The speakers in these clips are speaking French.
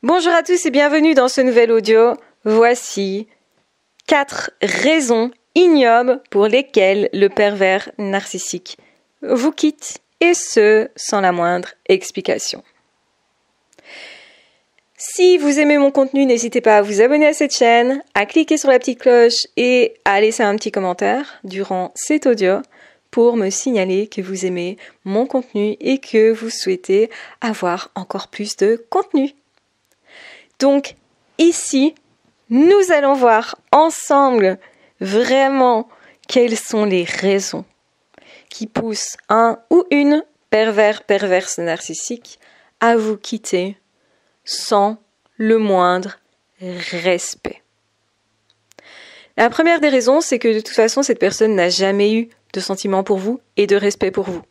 Bonjour à tous et bienvenue dans ce nouvel audio. Voici 4 raisons ignobles pour lesquelles le pervers narcissique vous quitte, et ce, sans la moindre explication. Si vous aimez mon contenu, n'hésitez pas à vous abonner à cette chaîne, à cliquer sur la petite cloche et à laisser un petit commentaire durant cet audio pour me signaler que vous aimez mon contenu et que vous souhaitez avoir encore plus de contenu. Donc ici, nous allons voir ensemble vraiment quelles sont les raisons qui poussent un ou une perverse narcissique à vous quitter sans le moindre respect. La première des raisons, c'est que de toute façon, cette personne n'a jamais eu de sentiments pour vous et de respect pour vous.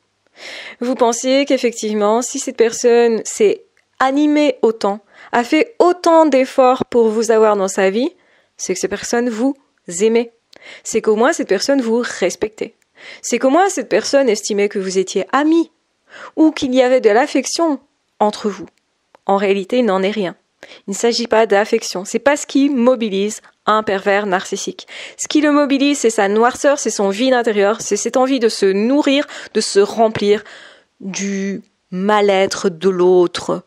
Vous pensiez qu'effectivement, si cette personne s'est animée autant, a fait autant d'efforts pour vous avoir dans sa vie, c'est que cette personne vous aimait. C'est qu'au moins cette personne vous respectait. C'est qu'au moins cette personne estimait que vous étiez amis ou qu'il y avait de l'affection entre vous. En réalité, il n'en est rien. Il ne s'agit pas d'affection. C'est pas ce qui mobilise un pervers narcissique. Ce qui le mobilise, c'est sa noirceur, c'est son vide intérieur, c'est cette envie de se nourrir, de se remplir du mal-être de l'autre,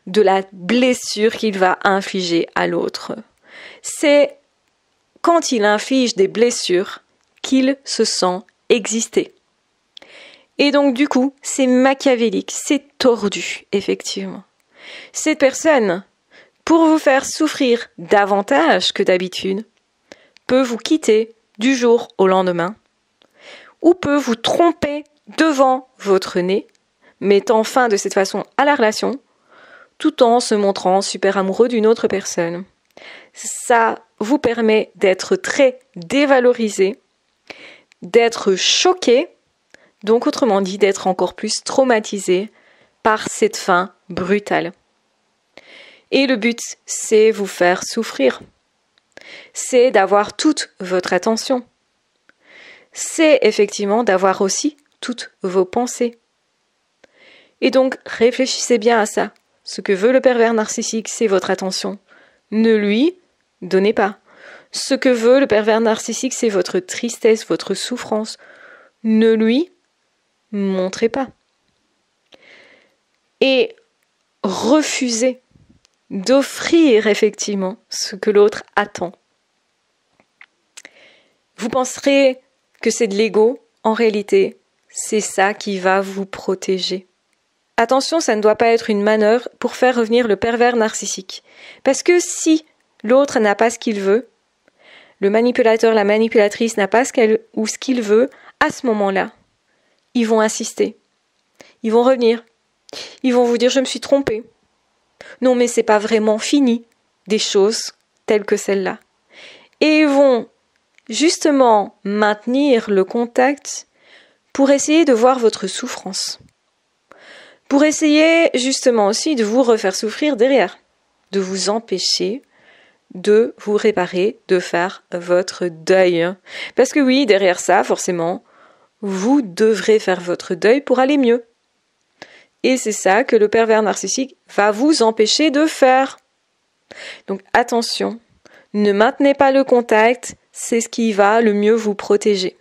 de la blessure qu'il va infliger à l'autre. C'est quand il inflige des blessures qu'il se sent exister. Et donc du coup, c'est machiavélique, c'est tordu, effectivement. Cette personne, pour vous faire souffrir davantage que d'habitude, peut vous quitter du jour au lendemain, ou peut vous tromper devant votre nez, mettant fin de cette façon à la relation, tout en se montrant super amoureux d'une autre personne. Ça vous permet d'être très dévalorisé, d'être choqué, donc autrement dit d'être encore plus traumatisé par cette fin brutale. Et le but, c'est vous faire souffrir. C'est d'avoir toute votre attention. C'est effectivement d'avoir aussi toutes vos pensées. Et donc, réfléchissez bien à ça. Ce que veut le pervers narcissique, c'est votre attention. Ne lui donnez pas. Ce que veut le pervers narcissique, c'est votre tristesse, votre souffrance. Ne lui montrez pas. Et refusez d'offrir effectivement ce que l'autre attend. Vous penserez que c'est de l'ego. En réalité, c'est ça qui va vous protéger. Attention, ça ne doit pas être une manœuvre pour faire revenir le pervers narcissique. Parce que si l'autre n'a pas ce qu'il veut, le manipulateur, la manipulatrice n'a pas ce qu'elle ou ce qu'il veut, à ce moment-là, ils vont insister. Ils vont revenir. Ils vont vous dire « je me suis trompée ». Non, mais c'est pas vraiment fini, des choses telles que celle-là. Et ils vont justement maintenir le contact pour essayer de voir votre souffrance. Pour essayer justement aussi de vous refaire souffrir derrière, de vous empêcher de vous réparer, de faire votre deuil. Parce que oui, derrière ça, forcément, vous devrez faire votre deuil pour aller mieux. Et c'est ça que le pervers narcissique va vous empêcher de faire. Donc attention, ne maintenez pas le contact, c'est ce qui va le mieux vous protéger.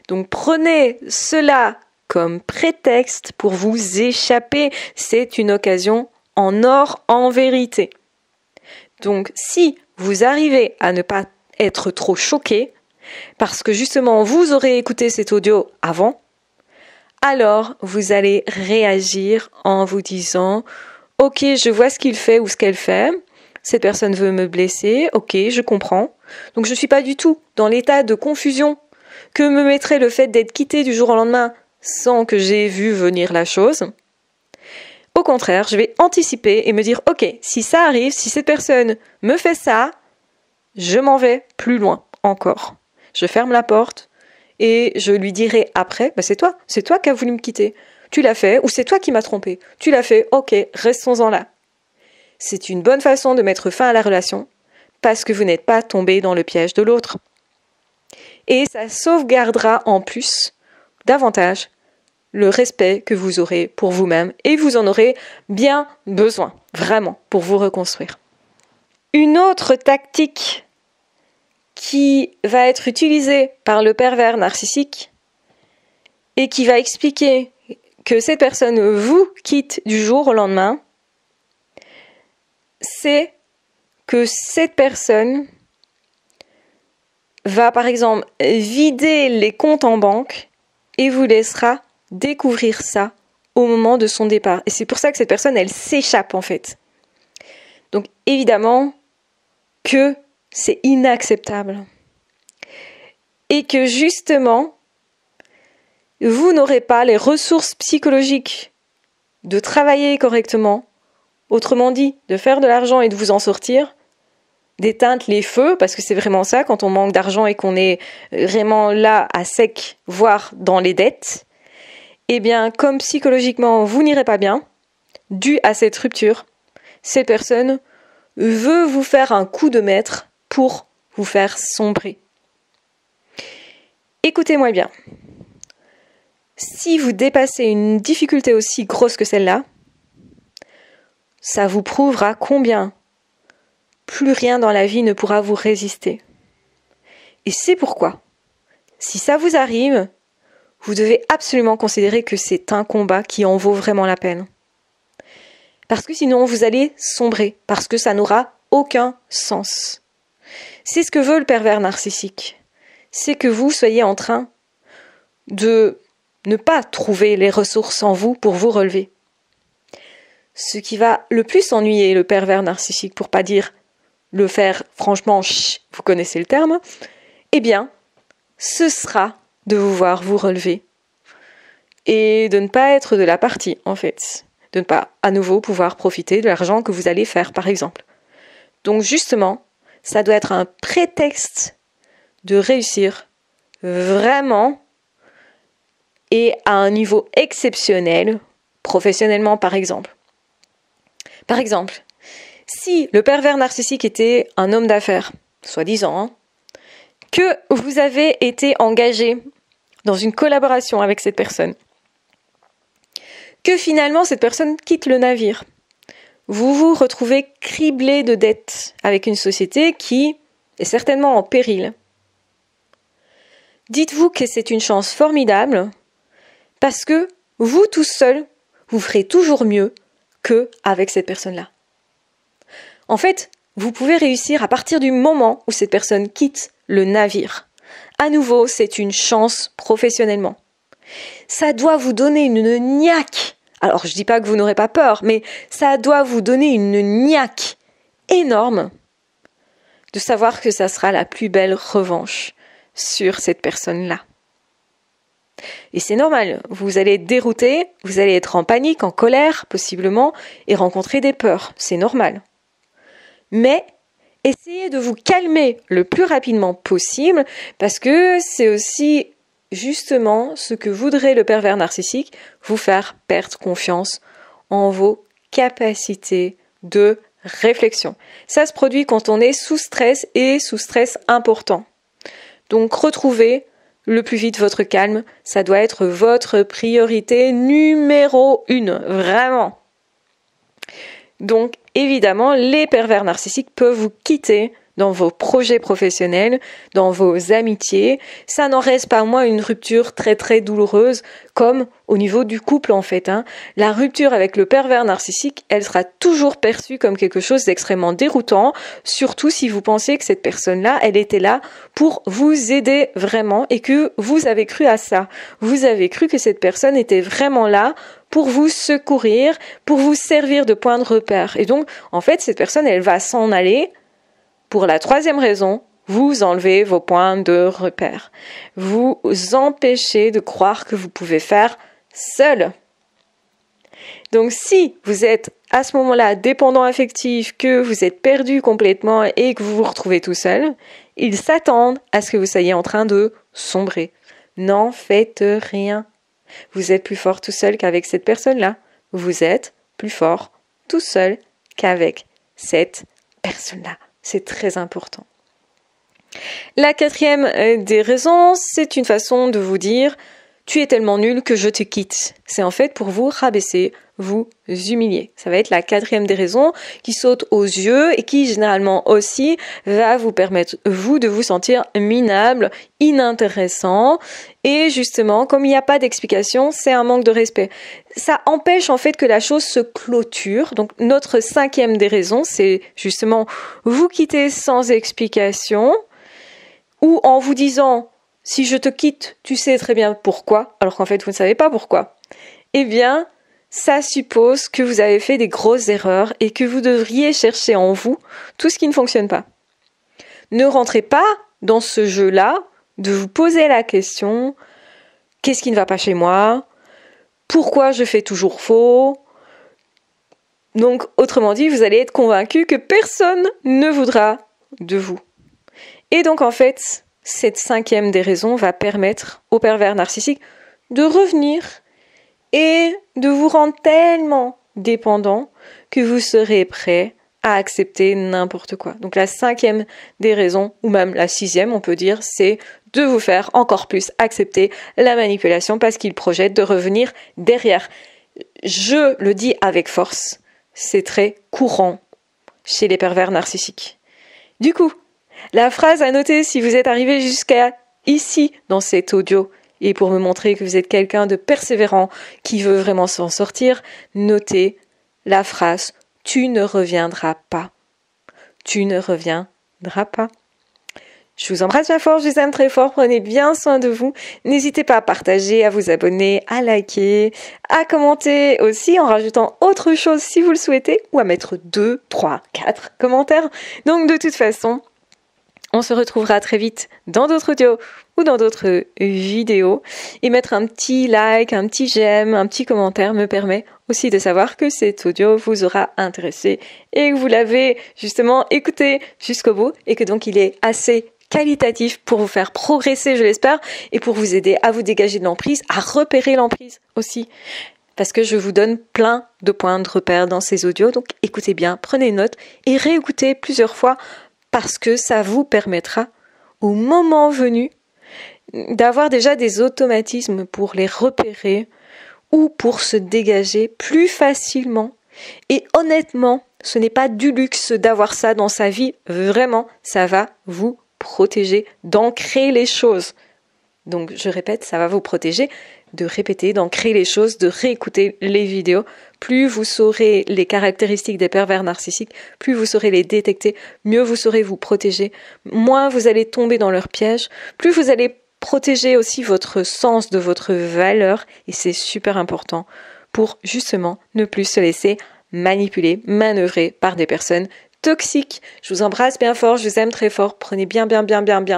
Donc prenez cela comme prétexte pour vous échapper. C'est une occasion en or en vérité. Donc si vous arrivez à ne pas être trop choqué, parce que justement vous aurez écouté cet audio avant, alors vous allez réagir en vous disant « Ok, je vois ce qu'il fait ou ce qu'elle fait, cette personne veut me blesser, ok, je comprends. Donc je ne suis pas du tout dans l'état de confusion que me mettrait le fait d'être quitté du jour au lendemain sans que j'aie vu venir la chose. Au contraire, je vais anticiper et me dire, ok, si ça arrive, si cette personne me fait ça, je m'en vais plus loin encore. Je ferme la porte et je lui dirai après, c'est toi qui as voulu me quitter. Tu l'as fait ou c'est toi qui m'as trompé. Tu l'as fait, ok, restons-en là. C'est une bonne façon de mettre fin à la relation parce que vous n'êtes pas tombé dans le piège de l'autre. Et ça sauvegardera en plus davantage le respect que vous aurez pour vous-même et vous en aurez bien besoin, vraiment, pour vous reconstruire. Une autre tactique qui va être utilisée par le pervers narcissique et qui va expliquer que cette personne vous quitte du jour au lendemain, c'est que cette personne va par exemple vider les comptes en banque et vous laissera découvrir ça au moment de son départ. Et c'est pour ça que cette personne, elle s'échappe en fait. Donc évidemment que c'est inacceptable. Et que justement, vous n'aurez pas les ressources psychologiques de travailler correctement, autrement dit, de faire de l'argent et de vous en sortir, d'éteindre les feux, parce que c'est vraiment ça, quand on manque d'argent et qu'on est vraiment là à sec, voire dans les dettes, eh bien, comme psychologiquement vous n'irez pas bien, dû à cette rupture, cette personne veut vous faire un coup de maître pour vous faire sombrer. Écoutez-moi bien. Si vous dépassez une difficulté aussi grosse que celle-là, ça vous prouvera combien plus rien dans la vie ne pourra vous résister. Et c'est pourquoi, si ça vous arrive, vous devez absolument considérer que c'est un combat qui en vaut vraiment la peine. Parce que sinon vous allez sombrer, parce que ça n'aura aucun sens. C'est ce que veut le pervers narcissique. C'est que vous soyez en train de ne pas trouver les ressources en vous pour vous relever. Ce qui va le plus ennuyer le pervers narcissique, pour pas dire le faire franchement, vous connaissez le terme, eh bien, ce sera de vous voir vous relever et de ne pas être de la partie, en fait. De ne pas à nouveau pouvoir profiter de l'argent que vous allez faire, par exemple. Donc justement, ça doit être un prétexte de réussir vraiment et à un niveau exceptionnel, professionnellement par exemple. Par exemple, si le pervers narcissique était un homme d'affaires, soi-disant, que vous avez été engagé dans une collaboration avec cette personne, que finalement cette personne quitte le navire, vous vous retrouvez criblé de dettes avec une société qui est certainement en péril. Dites-vous que c'est une chance formidable parce que vous tout seul, vous ferez toujours mieux qu'avec cette personne-là. En fait, vous pouvez réussir à partir du moment où cette personne quitte le navire. À nouveau, c'est une chance professionnellement. Ça doit vous donner une niaque. Alors, je dis pas que vous n'aurez pas peur, mais ça doit vous donner une niaque énorme de savoir que ça sera la plus belle revanche sur cette personne-là. Et c'est normal, vous allez être dérouté, vous allez être en panique, en colère, possiblement, et rencontrer des peurs, c'est normal. Mais essayez de vous calmer le plus rapidement possible, parce que c'est aussi justement ce que voudrait le pervers narcissique, vous faire perdre confiance en vos capacités de réflexion. Ça se produit quand on est sous stress et sous stress important. Donc retrouvez le plus vite votre calme, ça doit être votre priorité numéro 1, vraiment. Donc évidemment, les pervers narcissiques peuvent vous quitter dans vos projets professionnels, dans vos amitiés. Ça n'en reste pas moins une rupture très très douloureuse, comme au niveau du couple en fait. La rupture avec le pervers narcissique, elle sera toujours perçue comme quelque chose d'extrêmement déroutant, surtout si vous pensez que cette personne-là, elle était là pour vous aider vraiment et que vous avez cru à ça. Vous avez cru que cette personne était vraiment là pour vous secourir, pour vous servir de point de repère. Et donc, en fait, cette personne, elle va s'en aller. Pour la troisième raison, vous enlevez vos points de repère. Vous empêchez de croire que vous pouvez faire seul. Donc si vous êtes à ce moment-là dépendant affectif, que vous êtes perdu complètement et que vous vous retrouvez tout seul, ils s'attendent à ce que vous soyez en train de sombrer. N'en faites rien. Vous êtes plus fort tout seul qu'avec cette personne-là. Vous êtes plus fort tout seul qu'avec cette personne-là. C'est très important. La quatrième des raisons, c'est une façon de vous dire tu es tellement nul que je te quitte. C'est en fait pour vous rabaisser, vous humilier. Ça va être la 4e des raisons qui saute aux yeux et qui généralement aussi va vous permettre, vous, de vous sentir minable, inintéressant. Et justement, comme il n'y a pas d'explication, c'est un manque de respect. Ça empêche en fait que la chose se clôture. Donc notre 5e des raisons, c'est justement vous quitter sans explication ou en vous disant si je te quitte, tu sais très bien pourquoi, alors qu'en fait vous ne savez pas pourquoi. Eh bien, ça suppose que vous avez fait des grosses erreurs et que vous devriez chercher en vous tout ce qui ne fonctionne pas. Ne rentrez pas dans ce jeu-là de vous poser la question « Qu'est-ce qui ne va pas chez moi ? Pourquoi je fais toujours faux ?» Donc, autrement dit, vous allez être convaincu que personne ne voudra de vous. Et donc, en fait, cette 5e des raisons va permettre au pervers narcissique de revenir et de vous rendre tellement dépendant que vous serez prêt à accepter n'importe quoi. Donc la 5e des raisons, ou même la 6e, on peut dire, c'est de vous faire encore plus accepter la manipulation parce qu'il projette de revenir derrière. Je le dis avec force, c'est très courant chez les pervers narcissiques. Du coup, la phrase à noter si vous êtes arrivé jusqu'à ici dans cet audio, et pour me montrer que vous êtes quelqu'un de persévérant qui veut vraiment s'en sortir, notez la phrase « Tu ne reviendras pas ». Tu ne reviendras pas. Je vous embrasse bien fort, je vous aime très fort, prenez bien soin de vous. N'hésitez pas à partager, à vous abonner, à liker, à commenter aussi en rajoutant autre chose si vous le souhaitez, ou à mettre 2, 3, 4 commentaires. Donc de toute façon, on se retrouvera très vite dans d'autres audios ou dans d'autres vidéos. Et mettre un petit like, un petit j'aime, un petit commentaire me permet aussi de savoir que cet audio vous aura intéressé et que vous l'avez justement écouté jusqu'au bout et que donc il est assez qualitatif pour vous faire progresser, je l'espère, et pour vous aider à vous dégager de l'emprise, à repérer l'emprise aussi. Parce que je vous donne plein de points de repère dans ces audios. Donc écoutez bien, prenez note et réécoutez plusieurs fois parce que ça vous permettra, au moment venu, d'avoir déjà des automatismes pour les repérer ou pour se dégager plus facilement. Et honnêtement, ce n'est pas du luxe d'avoir ça dans sa vie. Vraiment, ça va vous protéger, d'ancrer les choses. Donc, je répète, ça va vous protéger de répéter, d'ancrer les choses, de réécouter les vidéos. Plus vous saurez les caractéristiques des pervers narcissiques, plus vous saurez les détecter, mieux vous saurez vous protéger, moins vous allez tomber dans leur piège, plus vous allez protéger aussi votre sens de votre valeur, et c'est super important pour justement ne plus se laisser manipuler, manœuvrer par des personnes toxiques. Je vous embrasse bien fort, je vous aime très fort, prenez bien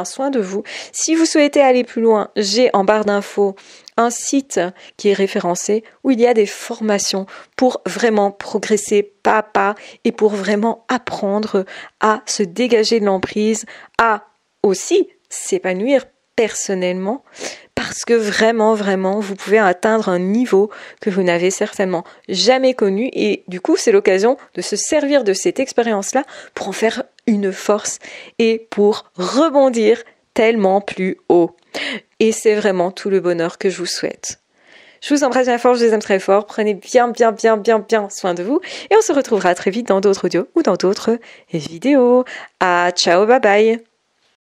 soin de vous. Si vous souhaitez aller plus loin, j'ai en barre d'infos un site qui est référencé où il y a des formations pour vraiment progresser pas à pas et pour vraiment apprendre à se dégager de l'emprise, à aussi s'épanouir personnellement, parce que vraiment, vous pouvez atteindre un niveau que vous n'avez certainement jamais connu et du coup, c'est l'occasion de se servir de cette expérience-là pour en faire une force et pour rebondir tellement plus haut. Et c'est vraiment tout le bonheur que je vous souhaite. Je vous embrasse bien fort, je vous aime très fort, prenez bien soin de vous et on se retrouvera très vite dans d'autres audios ou dans d'autres vidéos. Ciao, bye bye.